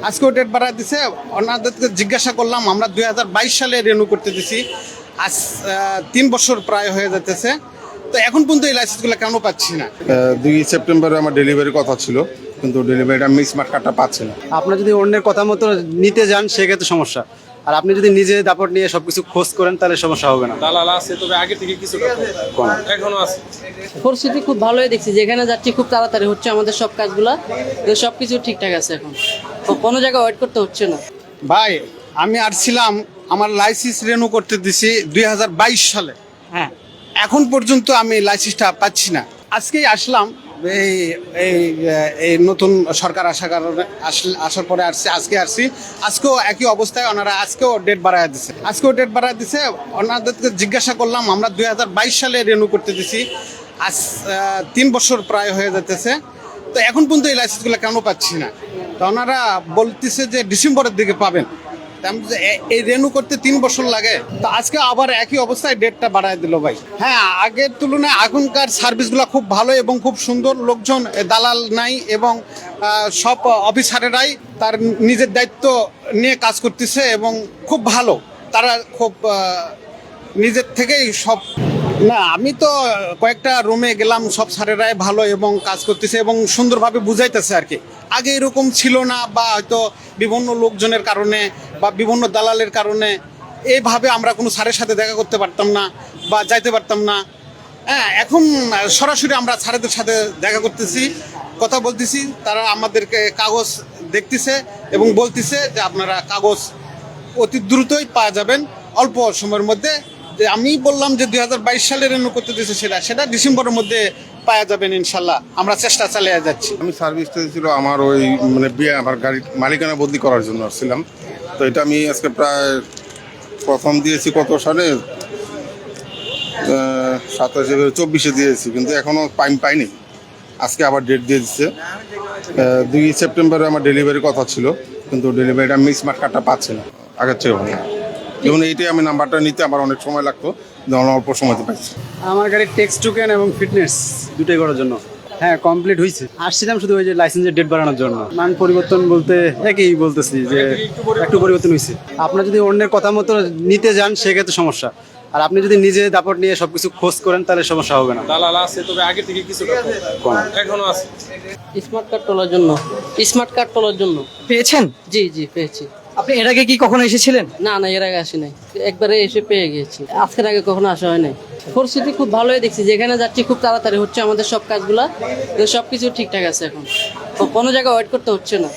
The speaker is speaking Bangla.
আজকেও ডেট বাড়া দিছে। ওনাদেরকে জিজ্ঞাসা করলাম, আমরা 2022 সালে রিনিউ করতে দিছি, আজ 3 বছর প্রায় হয়ে যেতেছে, তো এখন পর্যন্ত এই লাইসেন্সগুলো কেন পাচ্ছি না? 2 সেপ্টেম্বরে আমার ডেলিভারির কথা ছিল, কিন্তু ডেলিভারিটা মিসমার্ক কার্ডটা পাচ্ছি না। আপনার যদি অন্যের কথা মতো নিতে যান সেক্ষেত্রে সমস্যা, আর আপনি যদি নিজে দাপট নিয়ে সবকিছু খোঁজ করেন তাহলে সমস্যা হবে না। দালাল আছে, তবে আগে থেকে কিছুটা কম এখনো আছে। পরিস্থিতি খুব ভালোই দেখছি, যেখানে যাচ্ছি খুব তাড়াতাড়ি হচ্ছে আমাদের সব কাজগুলা, সব কিছু ঠিকঠাক আছে এখন, তো কোনো জায়গায় ওয়েট করতে হচ্ছে না। ভাই, আমি আসছিলাম, আমার লাইসেন্স রিনিউ করতে দিছি 2022 সালে, হ্যাঁ, এখন পর্যন্ত আমি লাইসেন্সটা পাচ্ছি না। আজকেই আসলাম, এই এই এই নতুন সরকার আসার কারণে আসার পরে আজকে আজকেও একই অবস্থায় ওনারা আজকেও ডেট বাড়ায় দিছে। ওনাদেরকে জিজ্ঞাসা করলাম, আমরা 2022 সালে রিনিউ করতে দিছি, আজ 3 বছর প্রায় হয়ে যেতেছে, তো এখন পর্যন্ত এই লাইসেন্সগুলো কেন পাচ্ছি না? তো ওনারা বলতেছে যে ডিসেম্বরের দিকে পাবেন। এই রেনু করতে 3 বছর লাগে, তো আজকে আবার একই অবস্থায় ডেটটা বাড়ায় দিল ভাই। হ্যাঁ, আগের তুলনায় এখনকার সার্ভিসগুলো খুব ভালো এবং খুব সুন্দর, লোকজন দালাল নাই এবং সব অফিসারেরাই তার নিজের দায়িত্ব নিয়ে কাজ করতেছে এবং খুব ভালো, তারা খুব নিজের থেকেই সব। না, আমি তো কয়েকটা রুমে গেলাম, সব স্যারেরাই ভালো এবং কাজ করতেছে এবং সুন্দরভাবে বুঝাইতেছে আর কি। আগে এরকম ছিল না, বা হয়তো বিভিন্ন লোকজনের কারণে বা বিভিন্ন দালালের কারণে এইভাবে আমরা কোনো স্যারের সাথে দেখা করতে পারতাম না বা যাইতে পারতাম না। হ্যাঁ, এখন সরাসরি আমরা স্যারেদের সাথে দেখা করতেছি, কথা বলতেছি, তারা আমাদেরকে কাগজ দেখতেছে এবং বলতেছে যে আপনারা কাগজ অতি দ্রুতই পাওয়া যাবেন অল্প সময়ের মধ্যে। যে আমি বললাম যে 2022 সালে রিনিউ করতে দিয়েছে, সেটা ডিসেম্বরের মধ্যে পাওয়া যাবেন ইনশাল্লাহ। আমরা চেষ্টা চালিয়ে যাচ্ছি। আমি সার্ভিসটা ছিল আমার ওই আমার গাড়ির মালিকানা বদলি করার জন্য আসছিলাম, তো এটা আমি আজকে প্রায় প্রথম দিয়েছি কত সালে, 27-24 দিয়েছি, কিন্তু এখনও পাইনি। আজকে আবার ডেট দিয়ে দিচ্ছে, 2 সেপ্টেম্বরে আমার ডেলিভারির কথা ছিল, কিন্তু ডেলিভারিটা মিসমার্ক কার্ডটা পাচ্ছি না আগের চেয়ে ভালো। যেমন এইটাই আমি নাম্বারটা নিতে আমার অনেক সময় লাগতো, যেমন অল্প সময়তে পাইছি। আমার গাড়ির টেক্সট টোকেন এবং ফিটনেস দুটোই করার জন্য। হ্যাঁ, কমপ্লিট হয়েছে। আসছিলাম শুধু ওই যে লাইসেন্সের ডেট বাড়ানোর জন্য। মান পরিবর্তন বলতে একই বলতেছি যে একটু পরিবর্তন হয়েছে। আপনার যদি অন্যের কথা মতো নিতে যান সেক্ষেত্রে সমস্যা, আর আপনি যদি নিজে দাপট নিয়ে সবকিছু খোঁজ করেন তাহলে সমস্যা হবে না। দালাল আছে, তবে আগে থেকে কিছুটা কম এখনো আছে। স্মার্ট কার্ড তোলার জন্য পেয়েছেন? জি জি পেয়েছি। আপনি এর আগে কি কখনো এসেছিলেন? না না, এর আগে আসি নাই, একবারে এসে পেয়ে গিয়েছি। আজকের আগে কখনো আসা হয় নাই। পরিস্থিতি খুব ভালোই দেখছি, যেখানে যাচ্ছি খুব তাড়াতাড়ি হচ্ছে আমাদের সব কাজগুলা, সব কিছু ঠিকঠাক আছে এখন, তো কোনো জায়গায় ওয়েট করতে হচ্ছে না।